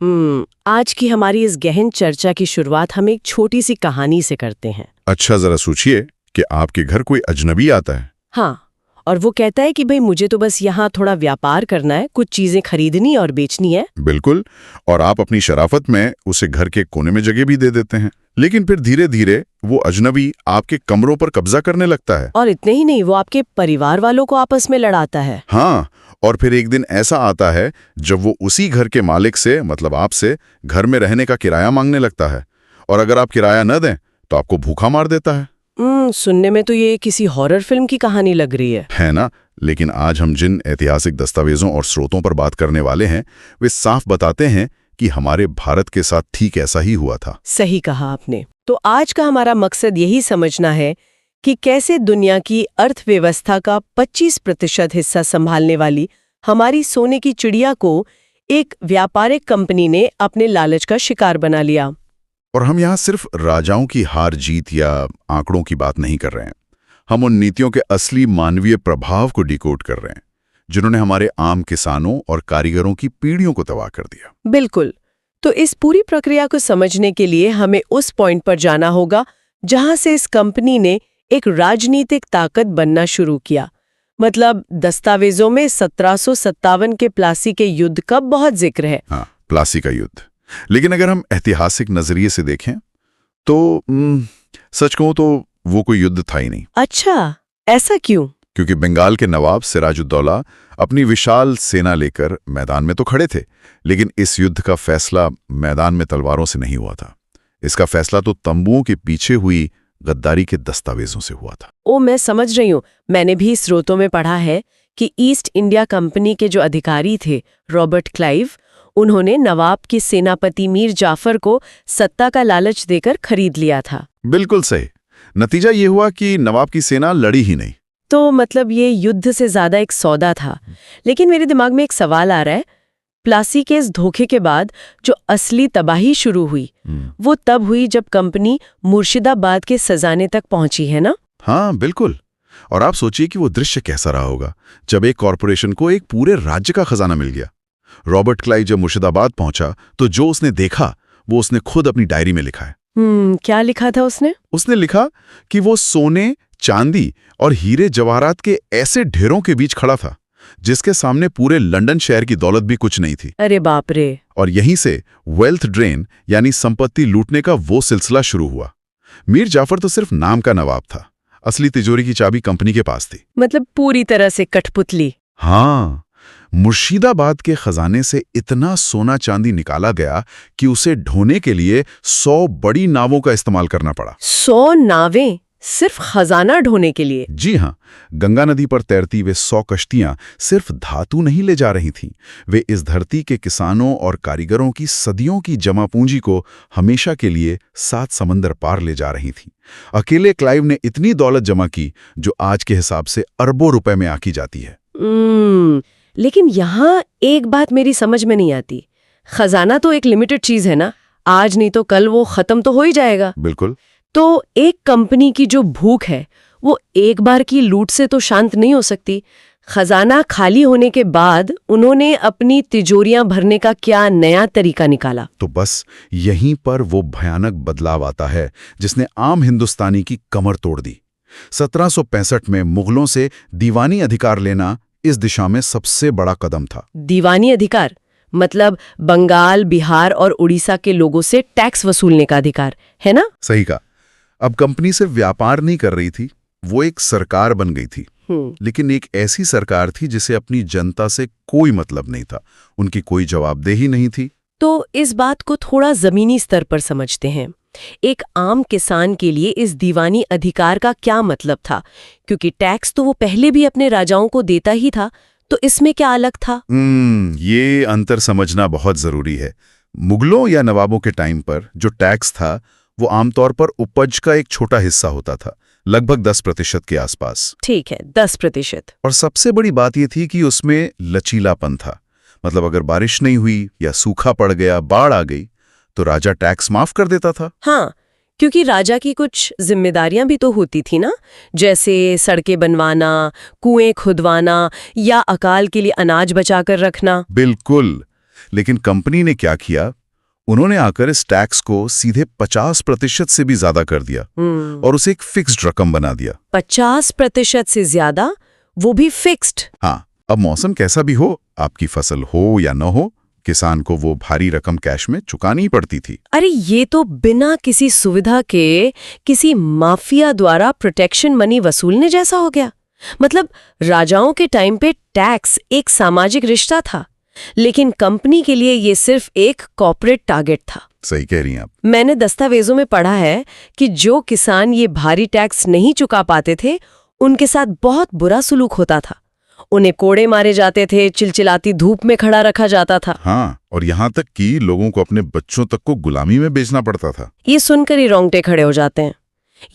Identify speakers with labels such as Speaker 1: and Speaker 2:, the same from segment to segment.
Speaker 1: आज की हमारी इस गहन चर्चा की शुरुआत हम एक छोटी सी कहानी से करते हैं।
Speaker 2: अच्छा, जरा सोचिए कि आपके घर कोई अजनबी आता है।
Speaker 1: हाँ, और वो कहता है कि भाई मुझे तो बस यहाँ थोड़ा व्यापार करना है, कुछ चीजें खरीदनी और बेचनी है।
Speaker 2: बिल्कुल। और आप अपनी शराफत में उसे घर के कोने में जगह भी दे देते हैं, लेकिन फिर धीरे धीरे वो अजनबी आपके कमरों पर कब्जा करने लगता है।
Speaker 1: और इतने ही नहीं, वो आपके परिवार वालों को आपस में लड़ाता है।
Speaker 2: हाँ, और फिर एक दिन ऐसा आता है जब वो उसी घर के मालिक से, मतलब आपसे, घर में रहने का किराया मांगने लगता है, और अगर आप किराया न दें तो आपको भूखा मार देता है।
Speaker 1: सुनने में तो ये किसी हॉरर फिल्म की कहानी लग रही है
Speaker 2: ना? लेकिन आज हम जिन ऐतिहासिक दस्तावेजों और स्रोतों पर बात करने वाले हैं, वे साफ बताते हैं कि हमारे भारत के साथ ठीक ऐसा ही हुआ था।
Speaker 1: सही कहा आपने। तो आज का हमारा मकसद यही समझना है कि कैसे दुनिया की अर्थव्यवस्था का 25% हिस्सा संभालने वाली हमारी सोने की चिड़िया को एक व्यापारिक कंपनी ने अपने लालच का शिकार बना लिया।
Speaker 2: और हम यहाँ सिर्फ राजाओं की हार जीत या आंकड़ों की बात नहीं कर रहे हैं। हम उन नीतियों के असली मानवीय प्रभाव को डिकोड कर रहे हैं, जिन्होंने हमारे आम किसानों और कारीगरों की पीढ़ियों को तबाह कर दिया।
Speaker 1: बिल्कुल। तो इस पूरी प्रक्रिया को समझने के लिए हमें उस पॉइंट पर जाना होगा जहां से इस कंपनी ने एक राजनीतिक ताकत बनना शुरू किया। मतलब दस्तावेजों में 1757 के प्लासी के युद्ध का बहुत जिक्र है।
Speaker 2: हाँ, प्लासी का युद्ध। लेकिन अगर हम ऐतिहासिक नजरिए से देखें तो सच कहूं तो वो कोई युद्ध था ही नहीं।
Speaker 1: अच्छा, ऐसा क्यों?
Speaker 2: क्योंकि बंगाल के नवाब सिराजुद्दौला अपनी विशाल सेना लेकर मैदान में तो खड़े थे, लेकिन इस युद्ध का फैसला मैदान में तलवारों से नहीं हुआ था। इसका फैसला तो तंबुओं के पीछे हुई गद्दारी के दस्तावेजों से हुआ था।
Speaker 1: मैं समझ रही हूँ। मैंने भी स्रोतों में पढ़ा है कि ईस्ट इंडिया कंपनी के जो अधिकारी थे, रॉबर्ट क्लाइव, उन्होंने नवाब के सेनापति मीर जाफर को सत्ता का लालच देकर खरीद लिया था।
Speaker 2: बिल्कुल सही। नतीजा ये हुआ कि नवाब की सेना लड़ी ही नहीं।
Speaker 1: तो मतलब ये युद्ध से ज्यादा एक सौदा था। लेकिन मेरे दिमाग में एक सवाल आ रहा है, प्लासी के इस धोखे के बाद जो असली तबाही शुरू हुई वो तब हुई जब कंपनी मुर्शिदाबाद के खजाने तक पहुंची, है ना?
Speaker 2: हाँ, बिल्कुल। और आप सोचिए कि वो दृश्य कैसा रहा होगा जब एक कॉरपोरेशन को एक पूरे राज्य का खजाना मिल गया। रॉबर्ट क्लाइव जब मुर्शिदाबाद पहुंचा तो जो उसने देखा वो उसने खुद अपनी डायरी में लिखा है।
Speaker 1: क्या लिखा था उसने?
Speaker 2: उसने लिखा कि वो सोने, चांदी और हीरे जवाहरात के ऐसे ढेरों के बीच खड़ा था जिसके सामने पूरे लंदन शहर की दौलत भी कुछ नहीं थी।
Speaker 1: अरे बाप रे!
Speaker 2: और यहीं से वेल्थ ड्रेन यानी संपत्ति लूटने का वो सिलसिला शुरू हुआ। मीर जाफर तो सिर्फ नाम का नवाब था, असली तिजोरी की चाबी कंपनी के पास थी।
Speaker 1: मतलब पूरी तरह से कठपुतली।
Speaker 2: हाँ, मुर्शिदाबाद के खजाने से इतना सोना चांदी निकाला गया कि उसे ढोने के लिए 100 बड़ी नावों का इस्तेमाल करना पड़ा।
Speaker 1: 100 नावें सिर्फ खजाना ढोने के लिए?
Speaker 2: जी हाँ, गंगा नदी पर तैरती वे 100 कश्तियां सिर्फ धातु नहीं ले जा रही थीं, वे इस धरती के किसानों और कारीगरों की सदियों की जमा पूंजी को हमेशा के लिए 7 समंदर पार ले जा रही थीं। अकेले क्लाइव ने इतनी दौलत जमा की जो आज के हिसाब से अरबों रुपए में आकी जाती है।
Speaker 1: लेकिन यहाँ एक बात मेरी समझ में नहीं आती। खजाना तो एक लिमिटेड चीज है ना, आज नहीं तो कल वो खत्म तो हो ही जाएगा।
Speaker 2: बिल्कुल।
Speaker 1: तो एक कंपनी की जो भूख है वो एक बार की लूट से तो शांत नहीं हो सकती। खजाना खाली होने के बाद उन्होंने अपनी तिजोरियां भरने का क्या नया तरीका निकाला?
Speaker 2: तो बस यहीं पर वो भयानक बदलाव आता है जिसने आम हिंदुस्तानी की कमर तोड़ दी। 1765 में मुगलों से दीवानी अधिकार लेना इस दिशा में सबसे बड़ा कदम था।
Speaker 1: दीवानी अधिकार मतलब बंगाल, बिहार और उड़ीसा के लोगों से टैक्स वसूलने का अधिकार, है ना?
Speaker 2: सही कहा। अब कंपनी सिर्फ व्यापार नहीं कर रही थी, वो एक सरकार बन गई थी। लेकिन एक ऐसी सरकार थी जिसे अपनी जनता से कोई मतलब नहीं था, उनकी कोई जवाबदेही नहीं थी।
Speaker 1: तो इस बात को थोड़ा जमीनी स्तर पर समझते हैं। एक आम किसान के लिए इस दीवानी अधिकार का क्या मतलब था? क्योंकि टैक्स तो वो पहले भी अपने राजाओं को देता ही था, तो इसमें क्या अलग था?
Speaker 2: ये अंतर समझना बहुत जरूरी है। मुगलों या नवाबों के टाइम पर जो टैक्स था वो आमतौर पर उपज का एक छोटा हिस्सा होता था, लगभग 10% के आसपास।
Speaker 1: ठीक है, 10%।
Speaker 2: और सबसे बड़ी बात ये थी कि उसमें लचीलापन था। मतलब अगर बारिश नहीं हुई या सूखा पड़ गया, बाढ़ आ गई, तो राजा टैक्स माफ कर देता था।
Speaker 1: हाँ, क्योंकि राजा की कुछ जिम्मेदारियां भी तो होती थी ना, जैसे सड़कें बनवाना, कुएं खुदवाना या अकाल के लिए अनाज बचाकर रखना।
Speaker 2: बिल्कुल। लेकिन कंपनी ने क्या किया, उन्होंने आकर इस टैक्स को सीधे 50% से भी ज्यादा कर दिया और उसे एक फिक्स्ड रकम बना दिया।
Speaker 1: 50% से ज्यादा, वो भी फिक्स्ड?
Speaker 2: हाँ, अब मौसम कैसा भी हो, आपकी फसल हो या न हो, किसान को वो भारी रकम कैश में चुकानी ही पड़ती थी।
Speaker 1: अरे ये तो बिना किसी सुविधा के किसी माफिया द्वारा प्रोटेक्शन मनी वसूलने जैसा हो गया। मतलब राजाओं के टाइम पे टैक्स एक सामाजिक रिश्ता था, लेकिन कंपनी के लिए ये सिर्फ एक कॉर्पोरेट टारगेट था।
Speaker 2: सही कह रही हैं आप।
Speaker 1: मैंने दस्तावेजों में पढ़ा है कि जो किसान ये भारी टैक्स नहीं चुका पाते थे, उनके साथ बहुत बुरा सुलूक होता था। उन्हें कोड़े मारे जाते थे, चिलचिलाती धूप में खड़ा रखा जाता था।
Speaker 2: हाँ, और यहाँ तक कि लोगों को अपने बच्चों तक को गुलामी में बेचना पड़ता था।
Speaker 1: ये सुनकर ही रोंगटे खड़े हो जाते हैं।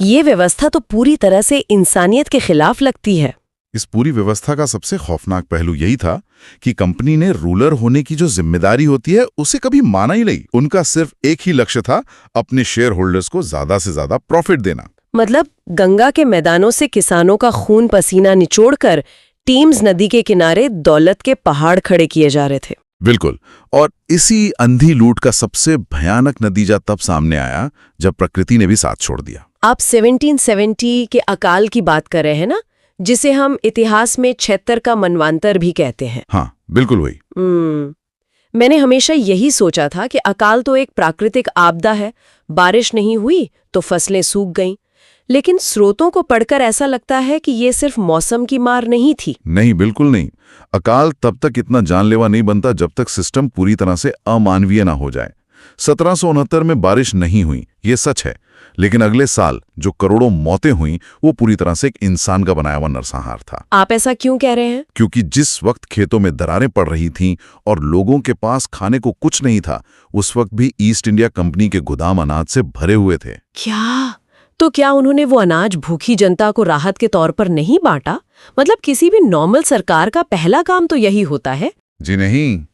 Speaker 1: ये व्यवस्था तो पूरी तरह से इंसानियत के खिलाफ लगती है।
Speaker 2: इस पूरी व्यवस्था का सबसे खौफनाक पहलू यही था कि कंपनी ने रूलर होने की जो जिम्मेदारी होती है उसे कभी माना ही नहीं। उनका सिर्फ एक ही लक्ष्य था, अपने शेयर होल्डर्स को ज्यादा से ज्यादा प्रॉफिट देना।
Speaker 1: मतलब गंगा के मैदानों से किसानों का खून पसीना निचोड़कर टीम्स नदी के किनारे दौलत के पहाड़ खड़े किए जा रहे थे।
Speaker 2: बिल्कुल, और इसी अंधी लूट का सबसे भयानक नतीजा तब सामने आया जब प्रकृति ने भी साथ छोड़ दिया।
Speaker 1: आप 1770 के अकाल की बात कर रहे हैं ना, जिसे हम इतिहास में 76 का मनवांतर भी कहते हैं।
Speaker 2: हाँ, बिल्कुल वही।
Speaker 1: मैंने हमेशा यही सोचा था कि अकाल तो एक प्राकृतिक आपदा है, बारिश नहीं हुई तो फसलें सूख गईं। लेकिन स्रोतों को पढ़कर ऐसा लगता है कि ये सिर्फ मौसम की मार नहीं थी।
Speaker 2: नहीं, बिल्कुल नहीं। अकाल तब तक इतना जानलेवा नहीं बनता जब तक सिस्टम पूरी तरह से अमानवीय ना हो जाए। 1769 में बारिश नहीं हुई, ये सच है, लेकिन अगले साल जो करोड़ों मौतें हुईं वो पूरी तरह से एक इंसान का बनाया हुआ नरसंहार था।
Speaker 1: आप ऐसा क्यों कह रहे हैं?
Speaker 2: क्योंकि जिस वक्त खेतों में दरारें पड़ रही थीं और लोगों के पास खाने को कुछ नहीं था, उस वक्त भी ईस्ट इंडिया कंपनी के गोदाम अनाज से भरे हुए थे।
Speaker 1: तो क्या उन्होंने वो अनाज भूखी जनता को राहत के तौर पर नहीं बांटा? मतलब किसी भी नॉर्मल सरकार का पहला काम तो यही होता है।
Speaker 2: जी नहीं,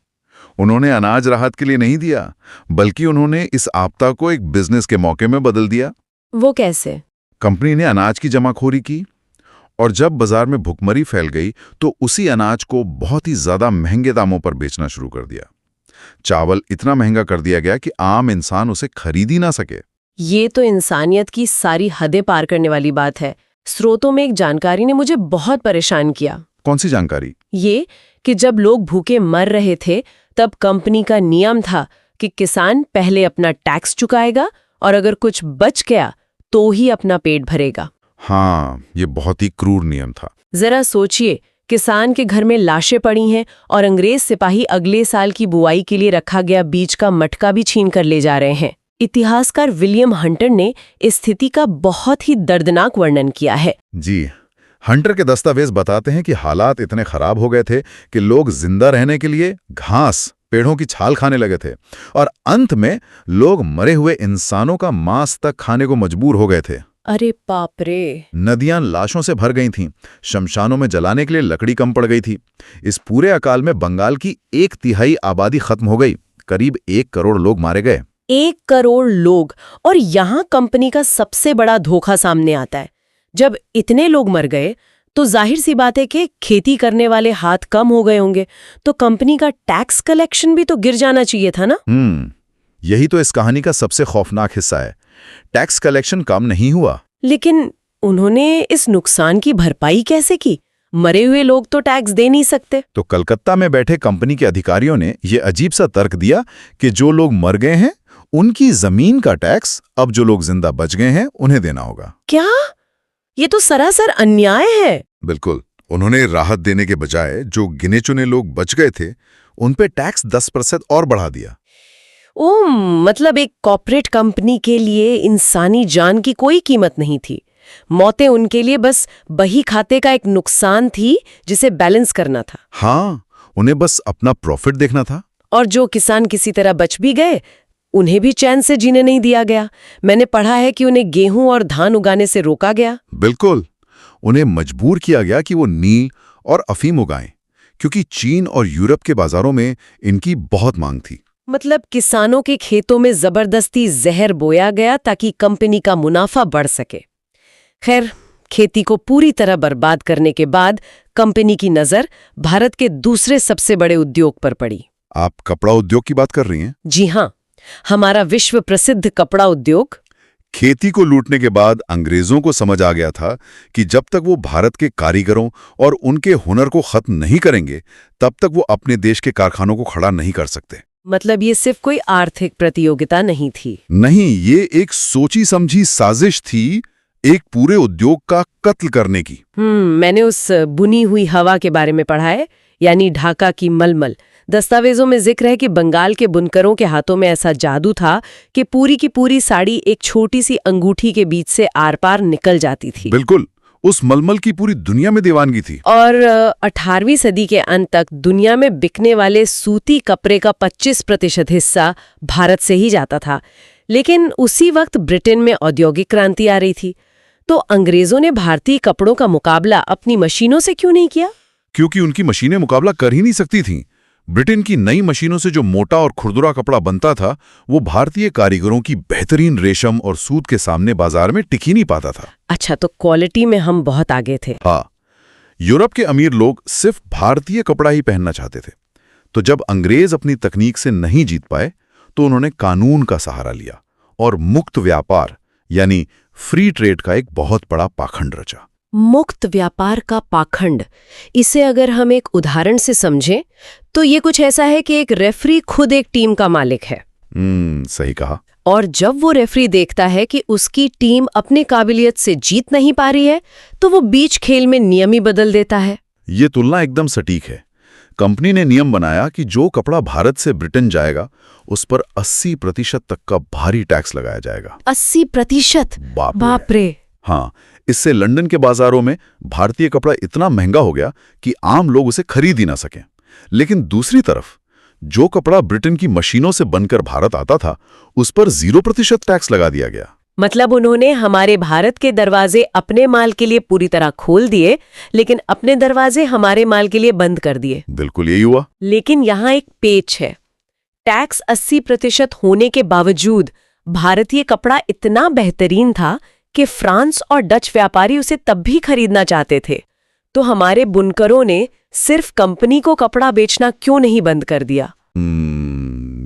Speaker 2: उन्होंने अनाज राहत के लिए नहीं दिया, बल्कि उन्होंने इस आपदा को एक बिजनेस के मौके में बदल दिया।
Speaker 1: वो कैसे?
Speaker 2: कंपनी ने अनाज की जमाखोरी की और जब बाजार में भुखमरी फैल गई तो उसी अनाज को बहुत ही ज्यादा महंगे दामों पर बेचना शुरू कर दिया। चावल इतना महंगा कर दिया गया कि आम इंसान उसे खरीद ही ना सके।
Speaker 1: ये तो इंसानियत की सारी हदें पार करने वाली बात है। स्रोतों में एक जानकारी ने मुझे बहुत परेशान किया।
Speaker 2: कौन सी जानकारी?
Speaker 1: ये कि जब लोग भूखे मर रहे थे तब कंपनी का नियम था कि किसान पहले अपना टैक्स चुकाएगा और अगर कुछ बच गया तो ही अपना पेट भरेगा।
Speaker 2: हाँ, ये बहुत ही क्रूर नियम था।
Speaker 1: जरा सोचिए, किसान के घर में लाशें पड़ी हैं और अंग्रेज सिपाही अगले साल की बुआई के लिए रखा गया बीज का मटका भी छीन कर ले जा रहे हैं। इतिहासकार विलियम हंटर ने इस स्थिति का बहुत ही दर्दनाक वर्णन किया है।
Speaker 2: जी, हंटर के दस्तावेज बताते हैं कि हालात इतने खराब हो गए थे कि लोग जिंदा रहने के लिए घास, पेड़ों की छाल खाने लगे थे और अंत में लोग मरे हुए इंसानों का मांस तक खाने को मजबूर हो गए थे।
Speaker 1: अरे बाप रे!
Speaker 2: नदियां लाशों से भर गई थीं, शमशानों में जलाने के लिए लकड़ी कम पड़ गई थी। इस पूरे अकाल में बंगाल की 1/3 आबादी खत्म हो गई। करीब 1 करोड़ लोग मारे गए।
Speaker 1: 1 करोड़ लोग! और यहाँ कंपनी का सबसे बड़ा धोखा सामने आता है। जब इतने लोग मर गए तो जाहिर सी बात है कि खेती करने वाले हाथ कम हो गए होंगे, तो कंपनी का टैक्स कलेक्शन भी तो गिर जाना चाहिए था ना?
Speaker 2: यही तो इस कहानी का सबसे खौफनाक हिस्सा है। टैक्स कलेक्शन कम नहीं हुआ।
Speaker 1: लेकिन उन्होंने इस नुकसान की भरपाई कैसे की? मरे हुए लोग तो टैक्स दे नहीं सकते।
Speaker 2: तो कलकत्ता में बैठे कंपनी के अधिकारियों ने यह अजीब सा तर्क दिया कि जो लोग मर गए हैं उनकी जमीन का टैक्स अब जो लोग जिंदा बच गए हैं उन्हें देना होगा।
Speaker 1: क्या? ये तो सरासर अन्याय है।
Speaker 2: बिल्कुल। उन्होंने राहत देने के बजाय जो गिने चुने लोग बच गए थे उन पे टैक्स 10% और बढ़ा दिया।
Speaker 1: मतलब एक कॉर्पोरेट कंपनी के लिए इंसानी जान की कोई कीमत नहीं थी। मौतें उनके लिए बस बही खाते का एक नुकसान थी जिसे बैलेंस करना था।
Speaker 2: हाँ, उन्हें बस अपना प्रॉफिट देखना था।
Speaker 1: और जो किसान किसी तरह बच भी गए उन्हें भी चैन से जीने नहीं दिया गया। मैंने पढ़ा है कि उन्हें गेहूं और धान उगाने से रोका गया।
Speaker 2: बिल्कुल, उन्हें मजबूर किया गया कि वो नील और अफीम उगाएं, क्योंकि चीन और यूरोप के बाजारों में इनकी बहुत मांग थी।
Speaker 1: मतलब किसानों के खेतों में जबरदस्ती जहर बोया गया ताकि कंपनी का मुनाफा बढ़ सके। खैर, खेती को पूरी तरह बर्बाद करने के बाद कंपनी की नजर भारत के दूसरे सबसे बड़े उद्योग पर पड़ी।
Speaker 2: आप कपड़ा उद्योग की बात कर रही हैं?
Speaker 1: जी हाँ, हमारा विश्व प्रसिद्ध कपड़ा उद्योग।
Speaker 2: खेती को लूटने के बाद अंग्रेजों को समझ आ गया था कि जब तक वो भारत के कारीगरों और उनके हुनर को खत्म नहीं करेंगे, तब तक वो अपने देश के कारखानों को खड़ा नहीं कर सकते।
Speaker 1: मतलब ये सिर्फ कोई आर्थिक प्रतियोगिता नहीं थी।
Speaker 2: नहीं, ये एक सोची समझी साजिश थी, एक पूरे उद्योग का कत्ल करने की।
Speaker 1: मैंने उस बुनी हुई हवा के बारे में पढ़ा है, यानी ढाका की मलमल। दस्तावेजों में जिक्र है कि बंगाल के बुनकरों के हाथों में ऐसा जादू था कि पूरी की पूरी साड़ी एक छोटी सी अंगूठी के बीच से आर पार निकल जाती थी।
Speaker 2: बिल्कुल, उस मलमल की पूरी दुनिया में दीवानगी थी।
Speaker 1: और 18वीं सदी के अंत तक दुनिया में बिकने वाले सूती कपड़े का 25% हिस्सा भारत से ही जाता था। लेकिन उसी वक्त ब्रिटेन में औद्योगिक क्रांति आ रही थी, तो अंग्रेजों ने भारतीय कपड़ों का मुकाबला अपनी मशीनों से क्यों नहीं किया?
Speaker 2: क्योंकि उनकी मशीनें मुकाबला कर ही नहीं सकती थीं। ब्रिटेन की नई मशीनों से जो मोटा और खुरदुरा कपड़ा बनता था, वो भारतीय कारीगरों की बेहतरीन रेशम और सूत के सामने बाजार में टिक ही नहीं पाता था।
Speaker 1: अच्छा, तो क्वालिटी में हम बहुत आगे थे।
Speaker 2: हाँ, यूरोप के अमीर लोग सिर्फ भारतीय कपड़ा ही पहनना चाहते थे। तो जब अंग्रेज अपनी तकनीक से नहीं जीत पाए, तो उन्होंने कानून का सहारा लिया और मुक्त व्यापार यानी फ्री ट्रेड का एक बहुत बड़ा पाखंड रचा।
Speaker 1: मुक्त व्यापार का पाखंड, इसे अगर हम एक उदाहरण से समझें तो ये कुछ ऐसा है कि एक रेफरी खुद एक टीम का मालिक है।
Speaker 2: सही कहा।
Speaker 1: और जब वो रेफरी देखता है कि उसकी टीम अपने काबिलियत से जीत नहीं पा रही है, तो वो बीच खेल में नियम ही बदल देता है।
Speaker 2: ये तुलना एकदम सटीक है। कंपनी ने नियम बनाया कि जो कपड़ा भारत से ब्रिटेन जाएगा, उस पर 80% तक का भारी टैक्स लगाया जाएगा।
Speaker 1: 80%? बाप रे।
Speaker 2: हाँ, इससे लंदन के बाजारों में भारतीय कपड़ा इतना महंगा हो गया कि आम लोग उसे खरीद ही ना सकें। लेकिन दूसरी तरफ जो कपड़ा ब्रिटेन की मशीनों से बनकर भारत आता था, उस पर 0% टैक्स लगा दिया गया।
Speaker 1: मतलब उन्होंने हमारे भारत के दरवाजे अपने माल के लिए पूरी तरह खोल दिए, लेकिन अपने दरवाजे हमारे माल के लिए बंद कर दिए।
Speaker 2: बिल्कुल यही हुआ।
Speaker 1: लेकिन यहाँ एक पेच है। टैक्स 80% होने के बावजूद भारतीय कपड़ा इतना बेहतरीन था कि फ्रांस और डच व्यापारी उसे तब भी खरीदना चाहते थे। तो हमारे बुनकरों ने सिर्फ कंपनी को कपड़ा बेचना क्यों नहीं बंद कर दिया?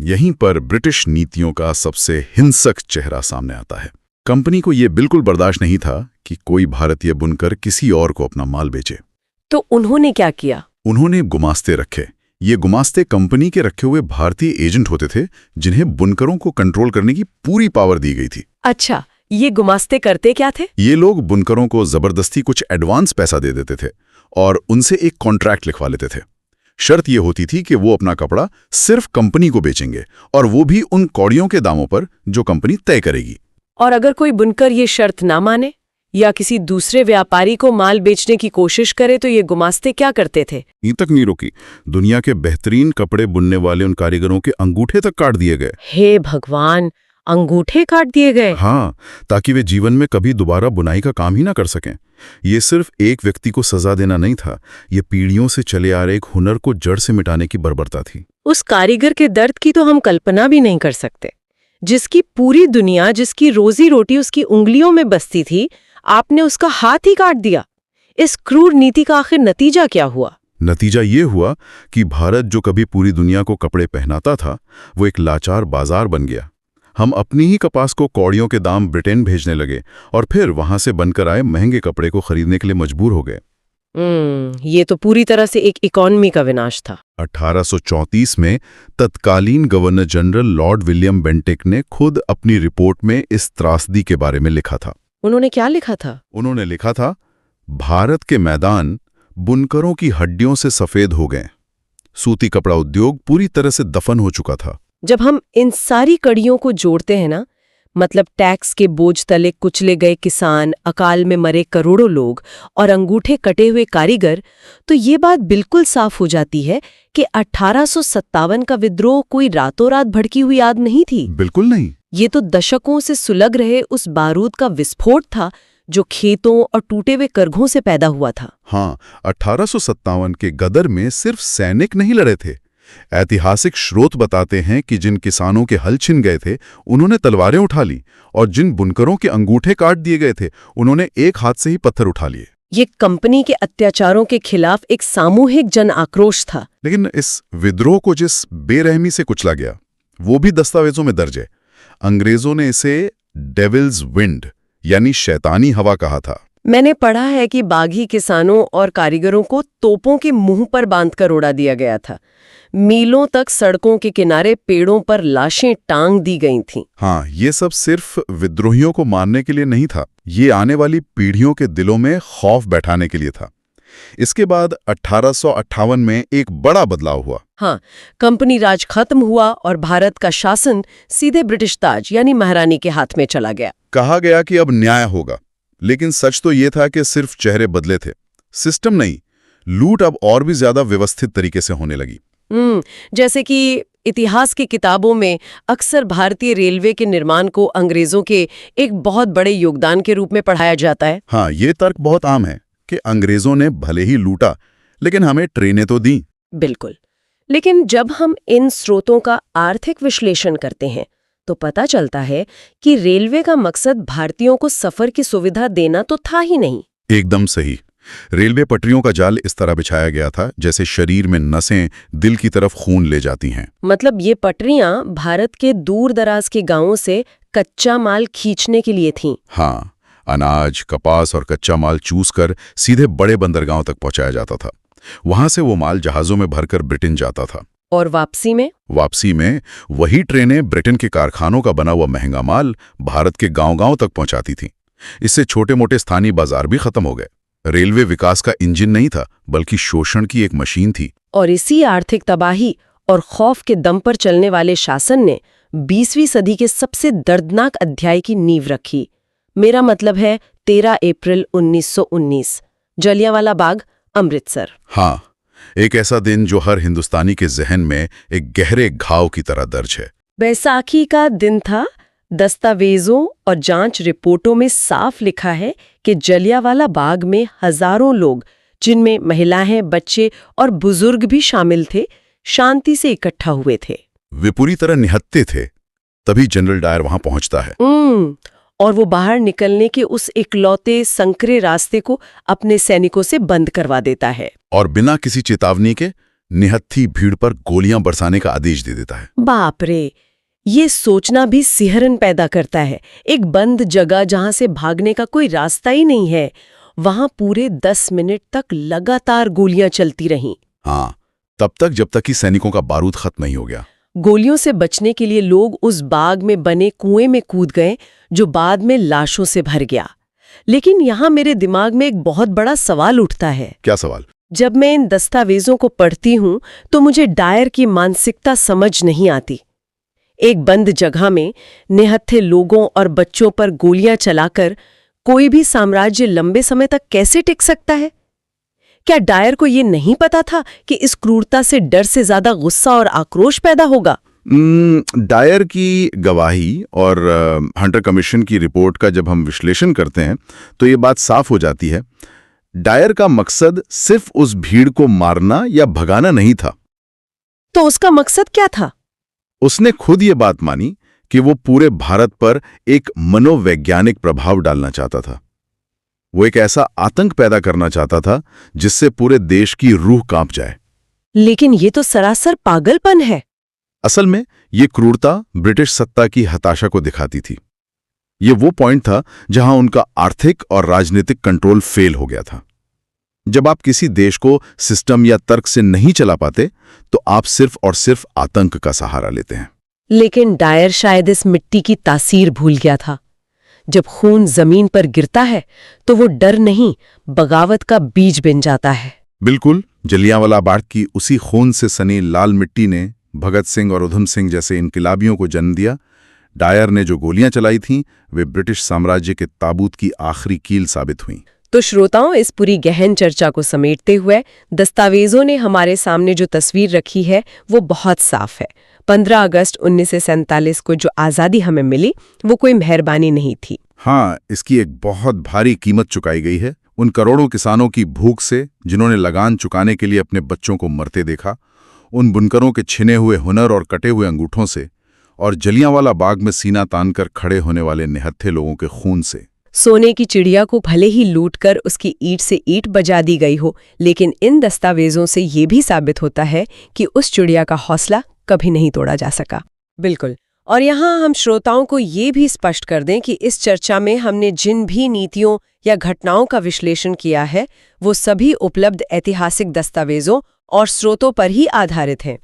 Speaker 2: यहीं पर ब्रिटिश नीतियों का सबसे हिंसक चेहरा सामने आता है। कंपनी को यह बिल्कुल बर्दाश्त नहीं था कि कोई भारतीय बुनकर किसी और को अपना माल बेचे।
Speaker 1: तो उन्होंने क्या किया?
Speaker 2: उन्होंने गुमास्ते रखे। ये गुमास्ते कंपनी के रखे हुए भारतीय एजेंट होते थे, जिन्हें बुनकरों को कंट्रोल करने की पूरी पावर दी गई थी।
Speaker 1: अच्छा, ये गुमास्ते करते क्या थे?
Speaker 2: ये लोग बुनकरों को जबरदस्ती कुछ एडवांस पैसा दे देते थे और उनसे एक कॉन्ट्रैक्ट लिखवा लेते थे। शर्त ये होती थी कि वो अपना कपड़ा सिर्फ कंपनी को बेचेंगे, और वो भी उन कौड़ियों के दामों पर जो कंपनी तय करेगी।
Speaker 1: और अगर कोई बुनकर ये शर्त ना माने या किसी दूसरे व्यापारी को माल बेचने की कोशिश करे, तो ये गुमास्ते क्या करते थे?
Speaker 2: ये तक नहीं रुकी, दुनिया के बेहतरीन कपड़े बुनने वाले उन कारीगरों के अंगूठे तक काट दिए गए।
Speaker 1: हे भगवान, अंगूठे काट दिए गए?
Speaker 2: हाँ, ताकि वे जीवन में कभी दोबारा बुनाई का काम ही ना कर सकें। ये सिर्फ एक व्यक्ति को सजा देना नहीं था, ये पीढ़ियों से चले आ रहे एक हुनर को जड़ से मिटाने की बर्बरता थी।
Speaker 1: उस कारीगर के दर्द की तो हम कल्पना भी नहीं कर सकते, जिसकी पूरी दुनिया, जिसकी रोजी रोटी उसकी उंगलियों में बसती थी, आपने उसका हाथ ही काट दिया। इस क्रूर नीति का आखिर नतीजा क्या हुआ?
Speaker 2: नतीजा ये हुआ कि भारत, जो कभी पूरी दुनिया को कपड़े पहनाता था, वो एक लाचार बाजार बन गया। हम अपनी ही कपास को कौड़ियों के दाम ब्रिटेन भेजने लगे और फिर वहां से बनकर आए महंगे कपड़े को खरीदने के लिए मजबूर हो गए।
Speaker 1: ये तो पूरी तरह से एक इकोनॉमी का विनाश था।
Speaker 2: 1834 में तत्कालीन governor general Lord William Bentinck ने खुद अपनी रिपोर्ट में इस त्रासदी के बारे में लिखा था।
Speaker 1: उन्होंने क्या लिखा था?
Speaker 2: उन्होंने लिखा था, भारत के मैदान बुनकरों की हड्डियों से सफेद हो गए। सूती कपड़ा उद्योग पूरी तरह से दफन हो चुका था।
Speaker 1: जब हम इन सारी कड़ियों को जोड़ते हैं ना, मतलब टैक्स के बोझ तले कुचले गए किसान, अकाल में मरे करोड़ों लोग और अंगूठे कटे हुए कारीगर, तो ये बात बिल्कुल साफ हो जाती है कि 1857 का विद्रोह कोई रातों रात भड़की हुई आग नहीं थी।
Speaker 2: बिल्कुल नहीं।
Speaker 1: ये तो दशकों से सुलग रहे उस बारूद का विस्फोट था, जो खेतों और टूटे हुए करघों से पैदा हुआ था।
Speaker 2: हाँ, 1857 के गदर में सिर्फ सैनिक नहीं लड़े थे। ऐतिहासिक स्रोत बताते हैं कि जिन किसानों के हल छिन गए थे, उन्होंने तलवारें उठा ली, और जिन बुनकरों के अंगूठे काट दिए गए थे, उन्होंने एक हाथ से ही पत्थर उठा लिए।
Speaker 1: ये कंपनी के अत्याचारों के खिलाफ एक सामूहिक जन आक्रोश था।
Speaker 2: लेकिन इस विद्रोह को जिस बेरहमी से कुचला गया वो भी दस्तावेजों में दर्ज है। अंग्रेजों ने इसे डेविल्स विंड यानी शैतानी हवा कहा था।
Speaker 1: मैंने पढ़ा है कि बागी किसानों और कारीगरों को तोपों के मुंह पर बांधकर उड़ा दिया गया था। मीलों तक सड़कों के किनारे पेड़ों पर लाशें टांग दी गई थीं।
Speaker 2: हाँ, ये सब सिर्फ विद्रोहियों को मारने के लिए नहीं था, ये आने वाली पीढ़ियों के दिलों में खौफ बैठाने के लिए था। इसके बाद 1858 में एक बड़ा बदलाव हुआ।
Speaker 1: हाँ, कंपनी राज खत्म हुआ और भारत का शासन सीधे ब्रिटिश ताज यानी महारानी के हाथ में चला गया।
Speaker 2: कहा गया कि अब न्याय होगा, लेकिन सच तो ये था कि सिर्फ चेहरे बदले थे, सिस्टम नहीं। लूट अब और भी ज्यादा व्यवस्थित तरीके से होने लगी।
Speaker 1: जैसे कि इतिहास की किताबों में अक्सर भारतीय रेलवे के निर्माण को अंग्रेजों के एक बहुत बड़े योगदान के रूप में पढ़ाया जाता है।
Speaker 2: हाँ, ये तर्क बहुत आम है कि अंग्रेजों ने भले ही लूटा, लेकिन हमें ट्रेनें तो दी।
Speaker 1: बिल्कुल, लेकिन जब हम इन स्रोतों का आर्थिक विश्लेषण करते हैं तो पता चलता है कि रेलवे का मकसद भारतीयों को सफर की सुविधा देना तो था ही नहीं।
Speaker 2: एकदम सही। रेलवे पटरियों का जाल इस तरह बिछाया गया था जैसे शरीर में नसें दिल की तरफ खून ले जाती हैं।
Speaker 1: मतलब ये पटरियां भारत के दूर दराज के गांवों से कच्चा माल खींचने के लिए थीं।
Speaker 2: हाँ, अनाज, कपास और कच्चा माल चूस कर सीधे बड़े बंदरगाहों तक पहुंचाया जाता था। वहां से वो माल जहाजों में भरकर ब्रिटेन जाता था।
Speaker 1: और वापसी में
Speaker 2: वही ट्रेनें ब्रिटेन के कारखानों का बना हुआ महंगा माल भारत के गांव-गांव तक पहुंचाती थीं। इससे छोटे-मोटे स्थानीय बाजार भी खत्म हो गए। रेलवे विकास का इंजन नहीं था, बल्कि शोषण की एक मशीन थी।
Speaker 1: और इसी आर्थिक तबाही और खौफ के दम पर चलने वाले शासन ने 20वीं सदी के सबसे दर्दनाक अध्याय की नींव रखी। मेरा मतलब है 13 अप्रैल 1919, जलियांवाला बाग, अमृतसर।
Speaker 2: हाँ, एक ऐसा दिन जो हर हिंदुस्तानी के जहन में एक गहरे घाव की तरह दर्ज है।
Speaker 1: बैसाखी का दिन था। दस्तावेजों और जांच रिपोर्टों में साफ लिखा है कि जलियांवाला बाग में हजारों लोग, जिनमें महिलाएं, बच्चे और बुजुर्ग भी शामिल थे, शांति से इकट्ठा हुए थे।
Speaker 2: वे पूरी तरह निहत्थे थे। तभी जनरल डायर वहां पहुंचता है।
Speaker 1: और वो बाहर निकलने के उस इकलौते संकरे रास्ते को अपने सैनिकों से बंद करवा देता है
Speaker 2: और बिना किसी चेतावनी के निहत्थी भीड़ पर गोलियां बरसाने का आदेश दे देता है।
Speaker 1: बाप रे, ये सोचना भी सिहरन पैदा करता है। एक बंद जगह जहां से भागने का कोई रास्ता ही नहीं है, वहां पूरे 10 मिनट तक लगातार गोलियां चलती रहीं।
Speaker 2: हाँ, तब तक जब तक कि सैनिकों का बारूद खत्म नहीं हो गया।
Speaker 1: गोलियों से बचने के लिए लोग उस बाग में बने कुएं में कूद गए, जो बाद में लाशों से भर गया। लेकिन यहाँ मेरे दिमाग में एक बहुत बड़ा सवाल उठता है।
Speaker 2: क्या सवाल?
Speaker 1: जब मैं इन दस्तावेजों को पढ़ती हूँ तो मुझे डायर की मानसिकता समझ नहीं आती। एक बंद जगह में निहत्थे लोगों और बच्चों पर गोलियां चलाकर कोई भी साम्राज्य लंबे समय तक कैसे टिक सकता है? क्या डायर को ये नहीं पता था कि इस क्रूरता से डर से ज्यादा गुस्सा और आक्रोश पैदा होगा?
Speaker 2: डायर की गवाही और हंटर कमीशन की रिपोर्ट का जब हम विश्लेषण करते हैं तो ये बात साफ हो जाती है। डायर का मकसद सिर्फ उस भीड़ को मारना या भगाना नहीं था।
Speaker 1: तो उसका मकसद क्या था?
Speaker 2: उसने खुद ये बात मानी कि वो पूरे भारत पर एक मनोवैज्ञानिक प्रभाव डालना चाहता था। वो एक ऐसा आतंक पैदा करना चाहता था जिससे पूरे देश की रूह कांप जाए।
Speaker 1: लेकिन ये तो सरासर पागलपन है।
Speaker 2: असल में ये क्रूरता ब्रिटिश सत्ता की हताशा को दिखाती थी। ये वो पॉइंट था जहां उनका आर्थिक और राजनीतिक कंट्रोल फेल हो गया था। जब आप किसी देश को सिस्टम या तर्क से नहीं चला पाते तो आप सिर्फ और सिर्फ आतंक का सहारा लेते हैं।
Speaker 1: लेकिन डायर शायद इस मिट्टी की तासीर भूल गया था। जब खून जमीन पर गिरता है तो वो डर नहीं, बगावत का बीज बन जाता है।
Speaker 2: बिल्कुल, जलियांवाला बाग की उसी खून से सनी लाल मिट्टी ने भगत सिंह और उधम सिंह जैसे इनकलाबियों को जन्म दिया। डायर ने जो गोलियां चलाई थीं वे ब्रिटिश साम्राज्य के ताबूत की आखिरी कील साबित हुईं।
Speaker 1: तो श्रोताओं, इस पूरी गहन चर्चा को समेटते हुए दस्तावेजों ने हमारे सामने जो तस्वीर रखी है वो बहुत साफ है। 15 अगस्त 1947 को जो आज़ादी हमें मिली वो कोई मेहरबानी नहीं थी।
Speaker 2: हाँ, इसकी एक बहुत भारी कीमत चुकाई गई है। उन करोड़ों किसानों की भूख से जिन्होंने लगान चुकाने के लिए अपने बच्चों को मरते देखा, उन बुनकरों के छिने हुए हुनर और कटे हुए अंगूठों से, और जलियांवाला बाग में सीना तानकर खड़े होने वाले निहत्थे लोगों के खून से।
Speaker 1: सोने की चिड़िया को भले ही लूटकर उसकी ईंट से ईंट बजा दी गई हो, लेकिन इन दस्तावेजों से ये भी साबित होता है कि उस चिड़िया का हौसला कभी नहीं तोड़ा जा सका। बिल्कुल। और यहाँ हम श्रोताओं को ये भी स्पष्ट कर दें कि इस चर्चा में हमने जिन भी नीतियों या घटनाओं का विश्लेषण किया है, वो सभी उपलब्ध ऐतिहासिक दस्तावेजों और स्रोतों पर ही आधारित हैं।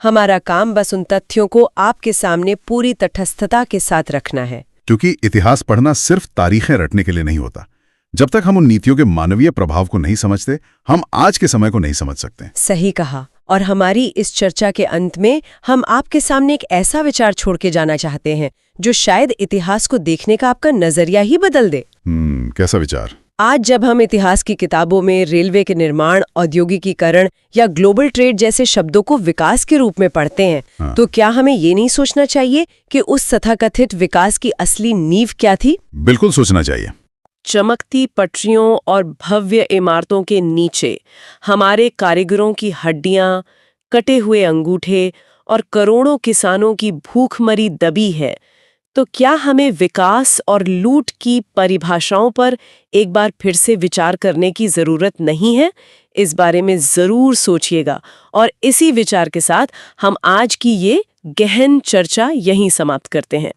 Speaker 1: हमारा काम बस उन तथ्यों को आपके सामने पूरी तटस्थता के साथ रखना है।
Speaker 2: क्योंकि इतिहास पढ़ना सिर्फ तारीखें रटने के लिए नहीं होता। जब तक हम उन नीतियों के मानवीय प्रभाव को नहीं समझते, हम आज के समय को नहीं समझ सकते।
Speaker 1: सही कहा। और हमारी इस चर्चा के अंत में हम आपके सामने एक ऐसा विचार छोड़ के जाना चाहते हैं जो शायद इतिहास को देखने का आपका नजरिया ही बदल दे।
Speaker 2: कैसा विचार?
Speaker 1: आज जब हम इतिहास की किताबों में रेलवे के निर्माण, औद्योगिकीकरण या ग्लोबल ट्रेड जैसे शब्दों को विकास के रूप में पढ़ते हैं, तो क्या हमें ये नहीं सोचना चाहिए कि उस तथाकथित विकास की असली नींव क्या थी?
Speaker 2: बिल्कुल सोचना चाहिए।
Speaker 1: चमकती पटरियों और भव्य इमारतों के नीचे हमारे कारीगरों की हड्डियां, कटे हुए अंगूठे और करोड़ों किसानों की भूखमरी दबी है। तो क्या हमें विकास और लूट की परिभाषाओं पर एक बार फिर से विचार करने की जरूरत नहीं है? इस बारे में जरूर सोचिएगा। और इसी विचार के साथ हम आज की ये गहन चर्चा यहीं समाप्त करते हैं।